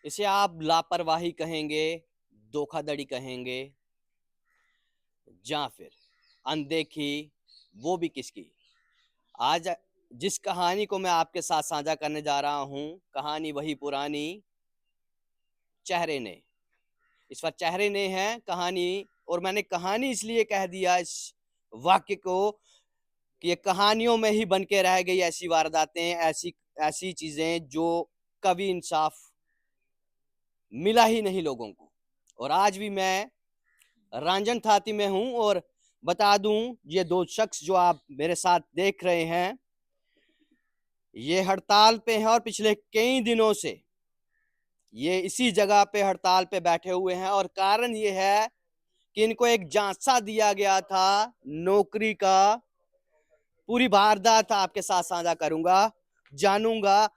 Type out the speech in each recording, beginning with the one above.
इसे आप लापरवाही कहेंगे, धोखाधड़ी कहेंगे, या फिर अनदेखी, वो भी किसकी। आज जिस कहानी को मैं आपके साथ साझा करने जा रहा हूं, कहानी वही पुरानी, चेहरे ने। इस बार चेहरे ने है कहानी। और मैंने कहानी इसलिए कह दिया इस वाक्य को कि ये कहानियों में ही बन के रह गई ऐसी वारदातें, ऐसी ऐसी चीजें जो कभी इंसाफ मिला ही नहीं लोगों को। और आज भी मैं रंजन थाती में हूं। और बता दूं, ये दो शख्स जो आप मेरे साथ देख रहे हैं, ये हड़ताल पे हैं और पिछले कई दिनों से ये इसी जगह पे हड़ताल पे बैठे हुए हैं। और कारण ये है कि इनको एक झांसा दिया गया था नौकरी का। पूरी वारदात आपके साथ साझा करूंगा, जानूंगा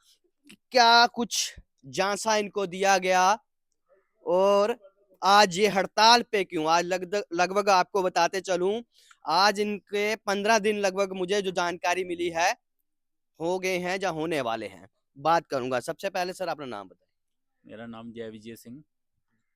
क्या कुछ झांसा इनको दिया गया और आज ये हड़ताल पे क्यों। आज लगभग आपको बताते चलूं, आज इनके 15 दिन लगभग मुझे जो जानकारी मिली है हो गए हैं या होने वाले हैं। बात करूंगा। सबसे पहले सर अपना नाम बताएं। मेरा नाम जय विजय सिंह।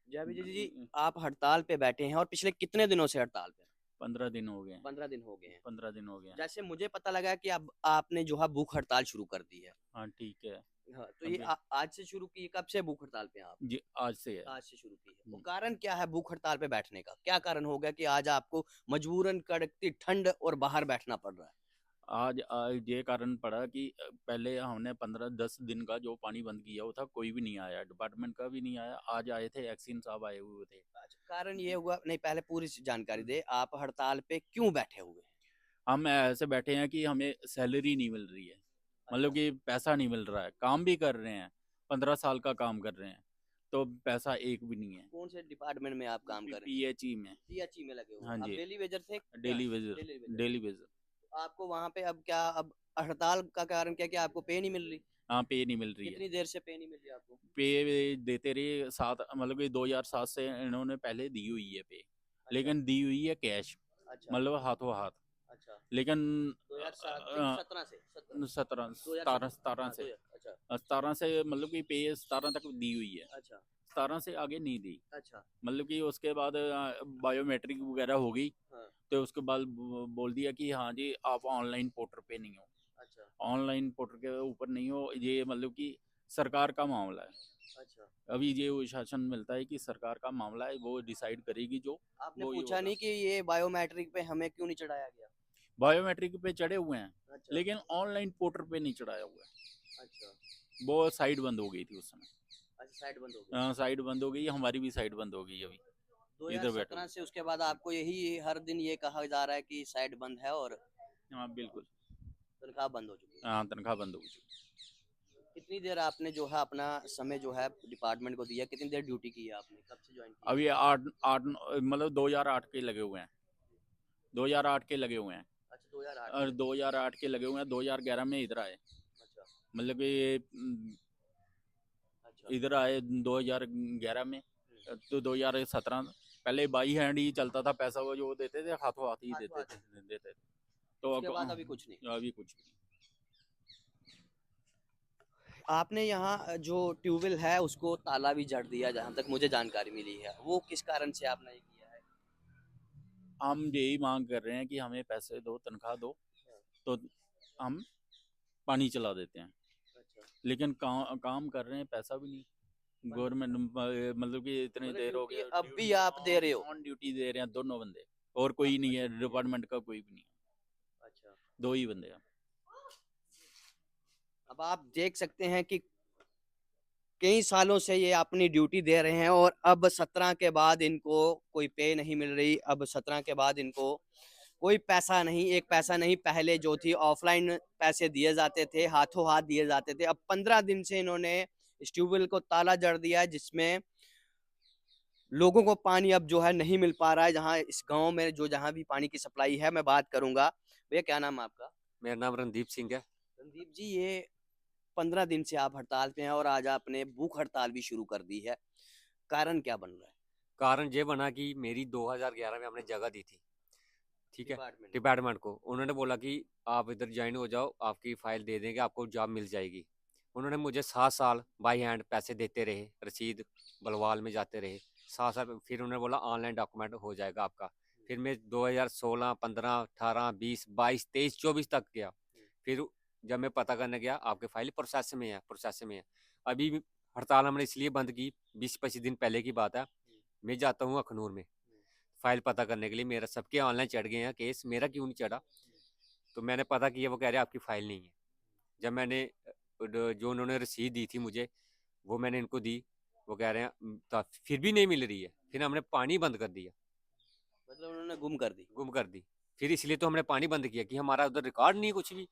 जय विजय जी, आप हड़ताल पे बैठे हैं और पिछले कितने दिनों से हड़ताल पे। 15 दिन हो गए हैं। 15 दिन हो गए हैं। 15 दिन हो गए हैं। जैसे मुझे पता लगा कि अब आपने जो है भूख हड़ताल शुरू कर दी है। हाँ ठीक है। हाँ, तो ये अभी आज से शुरू की, कब से भूख हड़ताल पे हैं आप। जी आज से है। आज से शुरू की है। वो कारण क्या है भूख हड़ताल पे बैठने का, क्या कारण हो गया कि आज आपको मजबूरन कड़कती ठंड और बाहर बैठना पड़ रहा है। आज ये कारण पड़ा कि पहले हमने 15-10 दिन का जो पानी बंद किया वो था, कोई भी नहीं आया, डिपार्टमेंट का भी नहीं आया। आज आए थे, एक्सीन साहब आए हुए थे। अच्छा, कारण ये हुआ नहीं, पहले पूरी जानकारी दे, आप हड़ताल पे क्यों बैठे हुए हैं। हम ऐसे बैठे हैं कि हमें सैलरी नहीं मिल रही है, मतलब अच्छा, कि पैसा नहीं मिल रहा है। काम भी कर रहे हैं, 15 साल का काम कर रहे हैं, तो पैसा एक भी नहीं है। कौन से डिपार्टमेंट में आप काम कर रहे हैं। पीएचई में। पीएचई में लगे हुए हाँ हैं आप, जी। डेली वेजर थे क्या। Daily Vaser. डेली वेजर थे। Daily Vaser. तो आपको वहां पे अब क्या, अब हड़ताल का कारण क्या, क्या आपको पे नहीं मिल रही। हाँ, पे नहीं मिल रही है। कितनी देर से पे नहीं मिल रही आपको। पे देते रहे सात, मतलब कि 2007 से इन्होंने पहले दी हुई है पे, अच्छा। लेकिन दी हुई है कैश, अच्छा। मतलब हाथों हाथ। अच्छा। लेकिन 2007 से कि 17 से, 17। 17 17 2017, 17 हाँ से, 2000, अच्छा। 17 से मतलब कि पे 17 तक दी हुई है। अच्छा। 17 से आगे नहीं दी। अच्छा। मतलब कि उसके बाद बायोमेट्रिक वगैरह हो गई, हाँ। तो उसके बाद बोल दिया कि हाँ जी आप ऑनलाइन पोर्टर पे नहीं हो। अच्छा। ऑनलाइन पोर्टर के ऊपर नहीं हो, ये मतलब कि सरकार का मामला है। अच्छा। अभी ये शासन मिलता है कि सरकार का मामला है, वो डिसाइड करेगी जो, आपने वो ही पूछा होगा। नहीं कि ये बायोमेट्रिक पे हमें क्यों नहीं चढ़ाया गया। बायोमेट्रिक पे चढ़े हुए हैं, अच्छा। लेकिन ऑनलाइन पोर्टर पे नहीं चढ़ाया हुआ है। अच्छा। वो साइट बंद हो गई थी उस समय। अच्छा, साइड बंद हो गई। साइट बंद हो गई, हमारी भी साइट बंद हो गई अभी। इधर बैठे 2017 हुए। से उसके बाद आपको यही हर दिन ये कहा जा रहा है कि साइड बंद है और हाँ बिल्कुल। तनख्वाह बंद हो चुकी है। हाँ, तनख्वाह बंद हो गई। कितनी देर आपने जो है अपना समय जो है डिपार्टमेंट को दिया, कितनी देर ड्यूटी की है आपने, कब से ज्वाइन किया अभी है। 8 8 मतलब 2008 के लगे हुए हैं। 2008 के लगे हुए हैं। अच्छा, 2008 और में। 2008 के लगे हुए हैं, 2011 में इधर आए। अच्छा। मतलब कि अच्छा। इधर आए 2011 में। तो 2017, पहले बाई हैंड ही चलता था पैसा, वो जो देते थे हाथों हाथ ही हाथों देते हाथ थे। देते थे। देते थे। तो उसके बाद अभी कुछ नहीं। अभी कुछ नहीं। आपने यहाँ जो ट्यूबवेल है उसको ताला भी जड़ दिया, जहाँ तक मुझे जानकारी मिली है, वो किस कारण से आपने ये किया है। हम यही मांग कर रहे हैं कि हमें पैसे दो, तनख्वाह दो, तो हम पानी चला देते हैं। अच्छा। लेकिन काम कर रहे हैं, पैसा भी नहीं। गवर्नमेंट मतलब कि इतनी मतलब देर हो ड्यूटी गया, अब भी ड्यूटी आप दे रहे हो। ऑन ड्यूटी दे रहे हैं दोनों बंदे, और कोई नहीं है डिपार्टमेंट का, कोई भी नहीं है। अच्छा। दो ही बंदे हैं। अब आप देख सकते हैं कि कई सालों से ये अपनी ड्यूटी दे रहे हैं और अब 17 के बाद इनको कोई पे नहीं मिल रही। अब 17 के बाद इनको कोई पैसा नहीं, एक पैसा नहीं। पहले जो थी ऑफलाइन पैसे दिए जाते थे, हाथों हाथ दिए जाते थे। अब 15 दिन से इन्होंने इस ट्यूबवेल को ताला जड़ दिया है, जिसमें लोगों को पानी अब जो है नहीं मिल पा रहा है। जहाँ इस गांव में जो जहाँ भी पानी की सप्लाई है, मैं बात करूंगा। भैया क्या नाम है आपका। मेरा नाम रणदीप सिंह है। रणदीप जी, ये 15 दिन से आप हड़ताल पे हैं और आज आपने भूख हड़ताल भी शुरू कर दी है, कारण क्या बन रहा है। कारण ये बना कि मेरी 2011 में हमने जगह दी थी, ठीक है, डिपार्टमेंट को। डिपार्टमेंट को। उन्होंने बोला कि आप इधर ज्वाइन हो जाओ, आपकी फाइल दे देंगे, आपको जॉब मिल जाएगी। उन्होंने मुझे 7 साल बाई हैंड पैसे देते रहे, रसीद बलवाल में जाते रहे 7 साल। फिर उन्होंने बोला ऑनलाइन डॉक्यूमेंट हो जाएगा आपका। फिर मैं 2016, 15, 18, 20, 22, 23, 24 तक गया। फिर जब मैं पता करने गया, आपके फाइल प्रोसेस में है, प्रोसेस में है। अभी भी हड़ताल हमने इसलिए बंद की, 20-25 दिन पहले की बात है। मैं जाता हूँ अखनूर में फाइल पता करने के लिए, मेरा सबके ऑनलाइन चढ़ गए हैं केस, मेरा क्यों नहीं चढ़ा? तो मैंने पता किया, वो कह रहे आपकी फ़ाइल नहीं है। जब मैंने जो उन्होंने रसीद दी थी मुझे, वो मैंने इनको दी, वो कह रहे हैं फिर भी नहीं मिल रही है। फिर हमने पानी बंद कर दिया, मतलब उन्होंने गुम कर दी। गुम कर दी। फिर इसलिए तो हमने पानी बंद किया कि हमारा उधर रिकॉर्ड नहीं कुछ भी।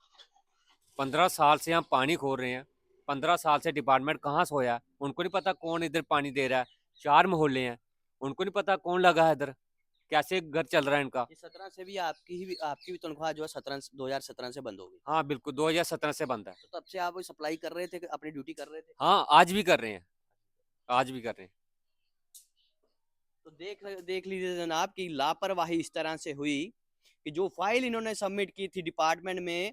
15 साल से हम पानी खोद रहे हैं, 15 साल से डिपार्टमेंट कहाँ सोया, उनको नहीं पता कौन इधर पानी दे रहा है। 4 मोहल्ले हैं, उनको नहीं पता कौन लगा है इधर, कैसे घर चल रहा है इनका। ये 17 से भी आपकी भी तनख्वाह जो है 2017 से बंद हो गई। हाँ बिल्कुल, 2017 से बंद है। तो तब से आप सप्लाई कर रहे थे, अपनी ड्यूटी कर रहे थे। हाँ आज भी कर रहे हैं, आज भी कर रहे हैं। तो देख लीजिए जनाब कि लापरवाही इस तरह से हुई कि जो फाइल इन्होंने सबमिट की थी डिपार्टमेंट में,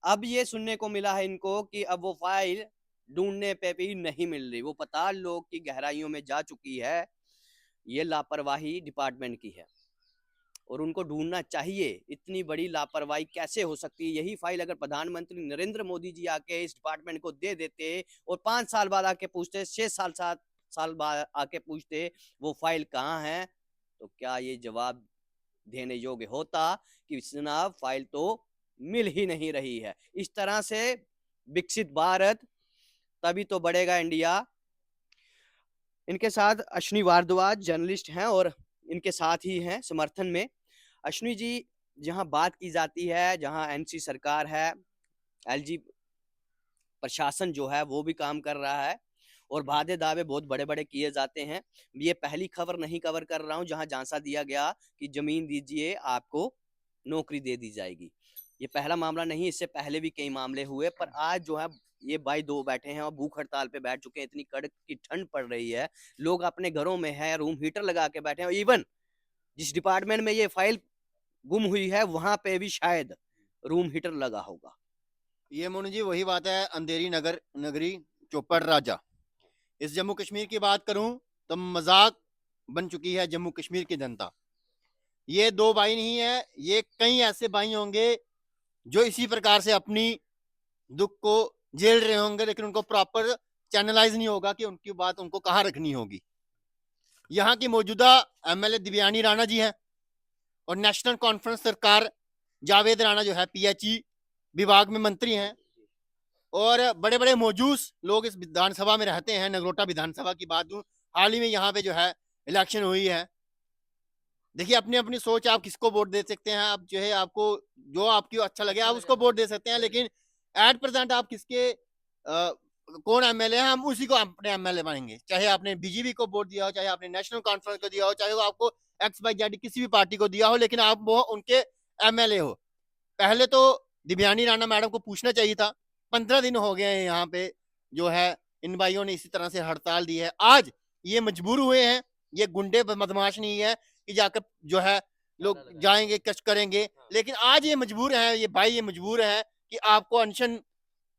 अब ये सुनने को मिला है इनको कि अब वो फाइल ढूंढने पे भी नहीं मिल रही, वो पाताल लोक की गहराइयों में जा चुकी है। ये लापरवाही डिपार्टमेंट की है और उनको ढूंढना चाहिए। इतनी बड़ी लापरवाही कैसे हो सकती है? यही फाइल अगर प्रधानमंत्री नरेंद्र मोदी जी आके इस डिपार्टमेंट को दे देते और 5 साल बाद आके पूछते, 6 साल 7 साल बाद आके पूछते वो फाइल कहाँ है, तो क्या ये जवाब देने योग्य होता कि जनाब फाइल तो मिल ही नहीं रही है। इस तरह से विकसित भारत तभी तो बढ़ेगा इंडिया। इनके साथ अश्विनी भारद्वाज जर्नलिस्ट हैं और इनके साथ ही हैं समर्थन में। अश्विनी जी, जहां बात की जाती है, जहां एनसी सरकार है, एलजी प्रशासन जो है वो भी काम कर रहा है और वादे दावे बहुत बड़े बड़े किए जाते हैं। ये पहली खबर नहीं कवर कर रहा हूं जहां झांसा दिया गया कि जमीन दीजिए आपको नौकरी दे दी जाएगी। ये पहला मामला नहीं, इससे पहले भी कई मामले हुए, पर आज जो है ये भाई दो बैठे हैं और भूख हड़ताल पे बैठ चुके हैं। इतनी कड़क की ठंड पड़ रही है, लोग अपने घरों में है, रूम हीटर लगा के बैठे हैं। इवन जिस डिपार्टमेंट में ये फाइल गुम हुई है वहां पे भी शायद रूम हीटर लगा होगा। ये मोनू जी वही बात है, अंधेरी नगरी चौपड़ राजा। इस जम्मू कश्मीर की बात करूं तो मजाक बन चुकी है जम्मू कश्मीर की जनता। ये दो भाई नहीं है, ये कई ऐसे भाई होंगे जो इसी प्रकार से अपनी दुख को झेल रहे होंगे, लेकिन उनको प्रॉपर चैनलाइज नहीं होगा कि उनकी बात उनको कहाँ रखनी होगी। यहाँ की मौजूदा एमएलए दिव्यानी राणा जी हैं और नेशनल कॉन्फ्रेंस सरकार जावेद राणा जो है पीएचई विभाग में मंत्री हैं और बड़े बड़े मौजूद लोग इस विधानसभा में रहते हैं। नगरोटा विधानसभा की बात दूं, हाल ही में यहाँ पे जो है इलेक्शन हुई है। देखिए अपनी अपनी सोच, आप किसको वोट दे सकते हैं, आप जो है आपको जो आपकी अच्छा लगे आप उसको वोट दे सकते हैं, लेकिन एट प्रेजेंट आप किसके कौन एमएलए है हम उसी को अपने एमएलए मानेंगे। चाहे आपने बीजेपी को वोट दिया हो, चाहे आपने नेशनल कॉन्फ्रेंस को दिया हो, चाहे वो आपको XYZ किसी भी पार्टी को दिया हो, लेकिन आप वो उनके एमएलए हो। पहले तो दिव्यानी राणा मैडम को पूछना चाहिए था। 15 दिन हो गए हैं यहाँ पे जो है इन भाइयों ने इसी तरह से हड़ताल दी है। आज ये मजबूर हुए हैं, ये गुंडे बदमाश नहीं है कि जाकर जो है लोग जाएंगे कष्ट करेंगे, लेकिन आज ये मजबूर है, ये भाई ये मजबूर है कि आपको अनशन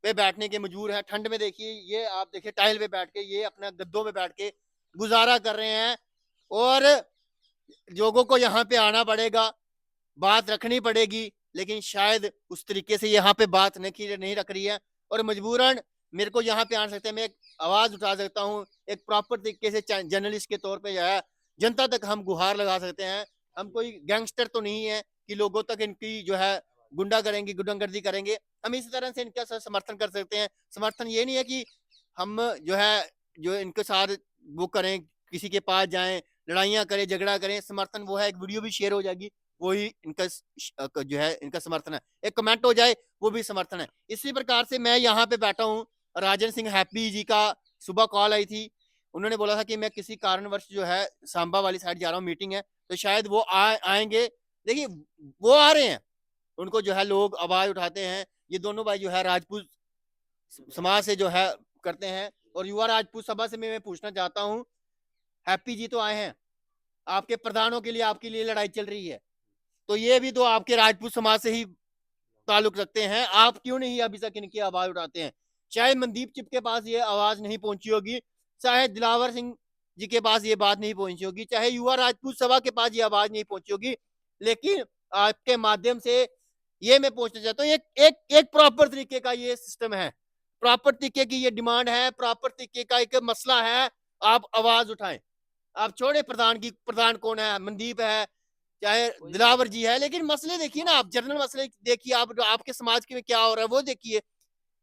पे बैठने के मजबूर है। ठंड में देखिए, ये आप देखिए टाइल पे बैठ के, ये अपना गद्दों पे बैठ के गुजारा कर रहे हैं और लोगों को यहाँ पे आना पड़ेगा, बात रखनी पड़ेगी, लेकिन शायद उस तरीके से यहाँ पे बात नहीं रख रही है और मजबूरन मेरे को यहाँ पे आ सकते हैं, मैं एक आवाज उठा सकता हूँ, एक प्रॉपर तरीके से जर्नलिस्ट के तौर पे जो है जनता तक हम गुहार लगा सकते हैं। हम कोई गैंगस्टर तो नहीं है कि लोगों तक इनकी जो है गुंडागर्दी करेंगे। हम इसी तरह से इनका समर्थन कर सकते हैं। समर्थन ये नहीं है कि हम जो है जो इनके साथ वो करें, किसी के पास जाएं, लड़ाइयाँ करें, झगड़ा करें। समर्थन वो है, एक वीडियो भी शेयर हो जाएगी, वही इनका जो है इनका समर्थन है। एक कमेंट हो जाए वो भी समर्थन है। इसी प्रकार से मैं यहाँ पे बैठा हूँ, राजन सिंह हैप्पी जी का सुबह कॉल आई थी, उन्होंने बोला था कि मैं किसी कारणवश जो है सांबा वाली साइड जा रहा हूँ, मीटिंग है, तो शायद वो आएंगे। देखिए वो आ रहे हैं, उनको जो है लोग आवाज उठाते हैं। ये दोनों भाई जो है राजपूत समाज से जो है करते हैं और युवा राजपूत सभा से मैं पूछना चाहता हूँ, हैप्पी जी तो आए हैं, आपके प्रधानों के लिए आपके लिए लड़ाई चल रही है, तो ये भी तो आपके राजपूत समाज से ही ताल्लुक रखते हैं, आप क्यों नहीं अभी तक इनकी आवाज उठाते हैं? चाहे मनदीप चिप के पास ये आवाज नहीं पहुंची होगी, चाहे दिलावर सिंह जी के पास ये बात नहीं पहुंची होगी, चाहे युवा राजपूत सभा के पास ये आवाज नहीं पहुंची होगी, लेकिन आपके माध्यम से ये मैं पूछना चाहता हूँ, एक प्रॉपर तरीके का ये सिस्टम है, प्रॉपर तरीके की ये डिमांड है, प्रॉपर तरीके का एक मसला है, आप आवाज उठाएं। आप छोड़े प्रधान कौन है, मनदीप है, चाहे दिलावर जी है, लेकिन मसले देखिए ना, आप जनरल मसले देखिए, आप आपके समाज के में क्या हो रहा है वो देखिए।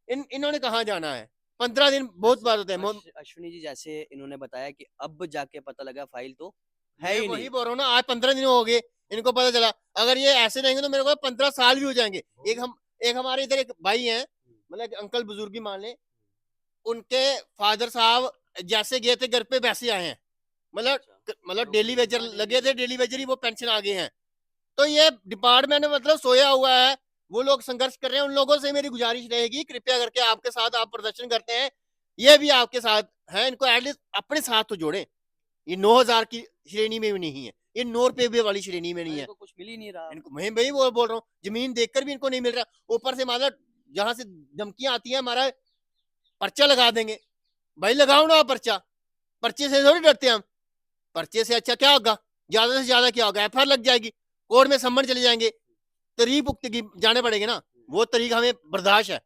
इन्होंने कहाँ जाना है, 15 दिन बहुत बात होते हैं। अश्विनी जी, जैसे इन्होंने बताया कि अब जाके पता लगा फाइल तो है मैं ही वही नहीं। बोल रहा हूँ ना, आज 15 दिन हो गए इनको पता चला, अगर ये ऐसे रहेंगे तो मेरे को 15 साल भी हो जाएंगे। एक हमारे इधर एक भाई हैं, मतलब अंकल बुजुर्ग ही मान लें, उनके फादर साहब जैसे गए थे घर पे वैसे आए हैं, मतलब डेली वेजर लगे थे, डेली वेजर ही वो पेंशन आ गए हैं। तो ये डिपार्टमेंट मतलब सोया हुआ है, वो लोग संघर्ष कर रहे हैं। उन लोगों से मेरी गुजारिश रहेगी, कृपया करके आपके साथ आप प्रदर्शन करते हैं, ये भी आपके साथ हैं, इनको एटलीस्ट अपने साथ तो जोड़ें। ये 9,000 की श्रेणी में भी नहीं है, ये 9 रुपए वाली श्रेणी में नहीं है, इनको कुछ मिल ही नहीं रहा। इनको मैं भाई वो बोल रहा हूँ, जमीन देखकर भी इनको नहीं मिल रहा, ऊपर से मतलब जहां से धमकियां आती हैं, हमारा पर्चा लगा देंगे। भाई लगाओ ना पर्चा, पर्चे से थोड़ी डरते हम, पर्चे से अच्छा क्या होगा, ज्यादा से ज्यादा क्या होगा, एफआईआर लग जाएगी, कोर्ट में सम्मन चले जाएंगे, तरीक भुगत जाने पड़ेंगे ना, वो तरीक हमें बर्दाश्त है।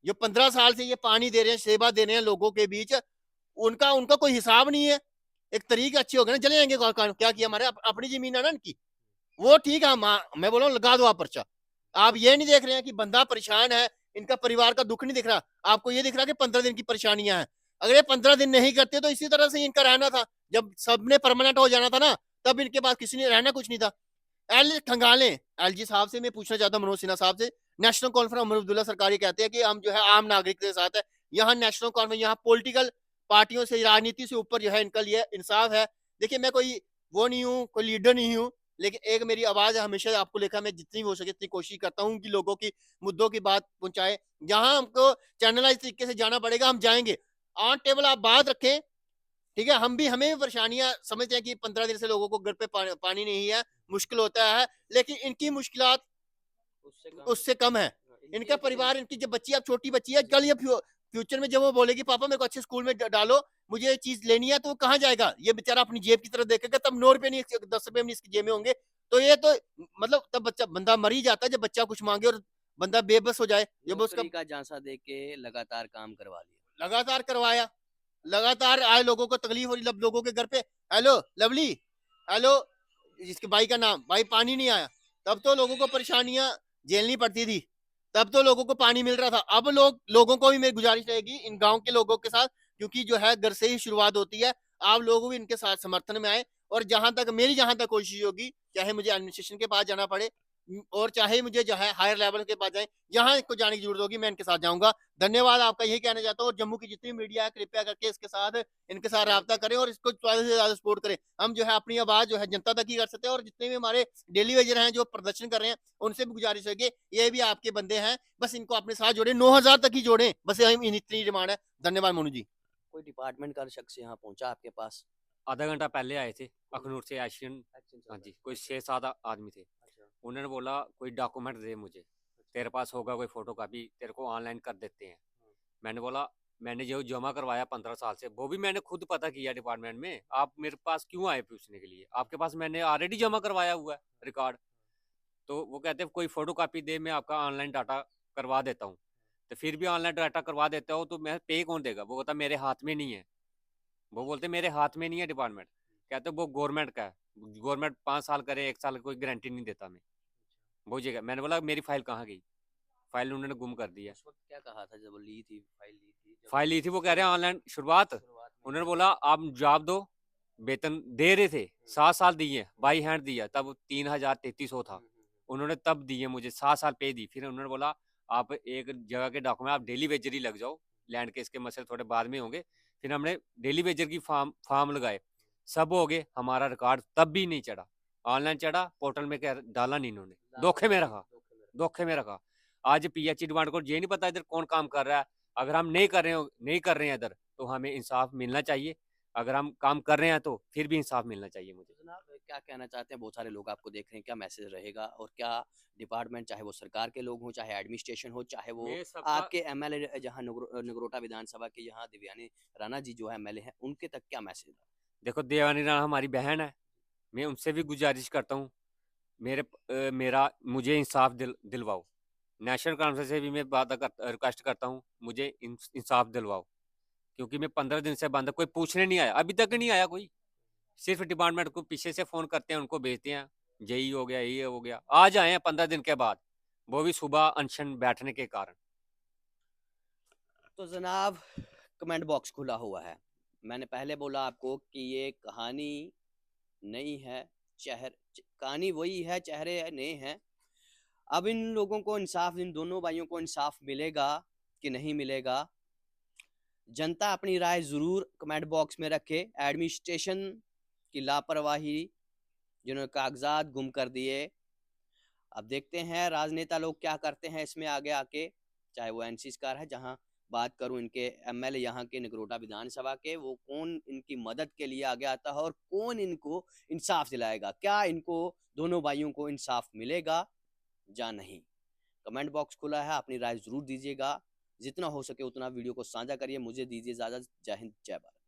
जो 15 साल से ये पानी दे रहे हैं, सेवा दे रहे हैं लोगों के बीच, उनका उनका कोई हिसाब नहीं है। एक तरीके अच्छे हो गए ना, चले जाएंगे, क्या किया, हमारे अपनी जमीन है ना इनकी, वो ठीक है, मैं बोल रहा हूँ लगा दो आप पर्चा। आप ये नहीं देख रहे हैं कि बंदा परेशान है, इनका परिवार का दुख नहीं दिख रहा, आपको ये दिख रहा कि 15 दिन की परेशानियां हैं। अगर ये 15 दिन नहीं करते तो इसी तरह से इनका रहना था, जब सबने परमानेंट हो जाना था ना, तब इनके पास किसी ने रहना कुछ नहीं था। एल खंगाले एलजी साहब से मैं पूछना चाहता हूँ, मनोज सिन्हा साहब से, नेशनल कॉन्फ्रेंस उमर अब्दुल्ला सरकारी कहते हैं कि हम जो है आम नागरिक के साथ है, यहाँ नेशनल कॉन्फ्रेंस, यहाँ पॉलिटिकल पार्टियों से, राजनीति से ऊपर जो है इनका ये इंसाफ है। देखिए मैं कोई वो नहीं हूँ, कोई लीडर नहीं हूँ, लेकिन एक मेरी आवाज हमेशा आपको लेखा, मैं जितनी हो सके इतनी कोशिश करता हूँ कि लोगों की मुद्दों की बात पहुंचाए। जहां हमको चैनलाइज तरीके से जाना पड़ेगा हम जाएंगे, ऑन टेबल आप बात रखें, ठीक है। हमें भी परेशानियां समझते हैं कि 15 दिन से लोगों को घर पे पानी नहीं है, मुश्किल होता है, लेकिन इनकी मुश्किलात उससे कम है। इनका परिवार, इनकी जब बच्ची, अब छोटी बच्ची है, कल ये फ्यूचर में जब वो बोलेगी पापा मेरे को अच्छे स्कूल में डालो, मुझे ये चीज लेनी है, तो वो कहाँ जाएगा, ये बेचारा अपनी जेब की तरफ देखेगा, तब 9 रुपए नहीं 10 रुपए नहीं इसकी जेब में होंगे। तो ये तो मतलब तब बच्चा बंदा मर ही जाता है जब बच्चा कुछ मांगे और बंदा बेबस हो जाए, जब उसका नौकरी का झांसा दे के लगातार काम करवा लिया। लगातार करवाया, लगातार आए, लोगों को तकलीफ हो रही, लोगों के घर पे हेलो लवली, हेलो जिसके भाई का नाम, भाई पानी नहीं आया, तब तो लोगों को परेशानियां झेलनी पड़ती थी, तब तो लोगों को पानी मिल रहा था। अब लोगों को भी मेरी गुजारिश रहेगी, इन गांव के लोगों के साथ, क्योंकि जो है घर से ही शुरुआत होती है, आप लोग भी इनके साथ समर्थन में आए, और जहां तक कोशिश होगी, चाहे मुझे एडमिनिस्ट्रेशन के पास जाना पड़े, और चाहे मुझे जो है हायर लेवल के पास जाए, जहां इनको जाने की जरूरत होगी मैं इनके साथ जाऊंगा। धन्यवाद आपका, यही कहना चाहता हूँ। और जम्मू की जितनी मीडिया है, कृपया करके इनके साथ रब्ता करें और इसको ज्यादा से ज्यादा सपोर्ट करें। हम जो है अपनी आवाज जो है जनता तक ही कर सकते हैं, और जितने भी हमारे डेली वेजर हैं जो प्रदर्शन कर रहे हैं, उनसे भी गुजारिश है कि ये भी आपके बंदे हैं, बस इनको अपने साथ जोड़े, 9,000 तक ही जोड़े, बस इतनी डिमांड है। धन्यवाद मोनू जी। कोई डिपार्टमेंट का शख्स यहाँ पहुंचा आपके पास? आधा घंटा पहले आए थे अखनूर से एक्शन, हाँ जी, कोई 6-7 आदमी थे। उन्होंने बोला कोई डॉक्यूमेंट दे मुझे, तेरे पास होगा कोई फोटो कापी, तेरे को ऑनलाइन कर देते हैं। मैंने बोला मैंने जो जमा करवाया 15 साल से, वो भी मैंने खुद पता किया डिपार्टमेंट में, आप मेरे पास क्यों आए पूछने के लिए, आपके पास मैंने ऑलरेडी जमा करवाया हुआ है रिकॉर्ड। तो वो कहते हैं कोई फोटो कापी दे, मैं आपका ऑनलाइन डाटा करवा देता हूँ। तो फिर भी ऑनलाइन डाटा करवा देता हूँ तो मैं पे कौन देगा, वो कहता मेरे हाथ में नहीं है, वो बोलते मेरे हाथ में नहीं है डिपार्टमेंट, कहते वो गवर्नमेंट का है, गवर्नमेंट 5 साल करे 1 साल कोई गारंटी नहीं देता मैं, वो जगह। मैंने बोला मेरी फाइल कहाँ गई, फाइल उन्होंने गुम कर दी है। उस वक्त क्या कहा था जब ली थी फाइल ली थी, वो कह रहे हैं ऑनलाइन शुरुआत, उन्होंने बोला आप जवाब दो, वेतन दे रहे थे 7 साल दिए, बाई हैंड दिया, तब 3,3300 था, उन्होंने तब दिए मुझे 7 साल पे दी। फिर उन्होंने बोला आप एक जगह के डॉक्यूमेंट, आप डेली वेजर ही लग जाओ, लैंड केस के मसले थोड़े बाद में होंगे। फिर हमने डेली वेजर की फॉर्म लगाए, सब हो गए, हमारा रिकॉर्ड तब भी नहीं चढ़ा, ऑनलाइन चढ़ा, पोर्टल में डाला नहीं इन्होंने, धोखे में रखा। आज पीएचई डिमांड को ये नहीं पता इधर कौन काम कर रहा है। अगर हम नहीं कर रहे हैं इधर, तो हमें इंसाफ मिलना चाहिए। अगर हम काम कर रहे हैं तो फिर भी इंसाफ मिलना चाहिए मुझे। जनाब क्या कहना चाहते हैं, बहुत सारे लोग आपको देख रहे हैं, क्या मैसेज रहेगा और क्या डिपार्टमेंट, चाहे वो सरकार के लोग हों, चाहे एडमिनिस्ट्रेशन हो, चाहे वो मैं सबका आपके एमएलए जहां नगरोटा विधानसभा के यहाँ दिव्यानी राणा जी जो है एमएलए हैं, उनके तक क्या मैसेज है? देखो, देवानी राणा हमारी बहन है, मैं उनसे भी गुजारिश करता हूँ, मेरा मुझे इंसाफ दिलवाओ। नेशनल कॉन्फ्रेंस से भी मैं रिक्वेस्ट करता हूँ, मुझे इंसाफ दिलवाओ, क्योंकि मैं 15 दिन से बंद, कोई पूछने नहीं आया, अभी तक नहीं आया कोई। सिर्फ डिपार्टमेंट को पीछे से फ़ोन करते हैं, उनको भेजते हैं, जेई हो गया, ये हो गया, आ जाए 15 दिन के बाद, वो भी सुबह अनशन बैठने के कारण। तो जनाब कमेंट बॉक्स खुला हुआ है। मैंने पहले बोला आपको कि ये कहानी नहीं है, कहानी वही है, चेहरे नए हैं। अब इन लोगों को इंसाफ, इन दोनों भाइयों को इंसाफ मिलेगा कि नहीं मिलेगा, जनता अपनी राय जरूर कमेंट बॉक्स में रखे। एडमिनिस्ट्रेशन की लापरवाही, जिन्होंने कागजात गुम कर दिए, अब देखते हैं राजनेता लोग क्या करते हैं इसमें आगे आके। चाहे वो एनसी कार है, जहां बात करूं इनके एमएलए यहाँ के नगरोटा विधानसभा के, वो कौन इनकी मदद के लिए आगे आता है और कौन इनको इंसाफ दिलाएगा, क्या इनको दोनों भाइयों को इंसाफ मिलेगा या नहीं। कमेंट बॉक्स खुला है, अपनी राय जरूर दीजिएगा, जितना हो सके उतना वीडियो को साझा करिए। मुझे दीजिए इजाजत। जय हिंद, जय भारत।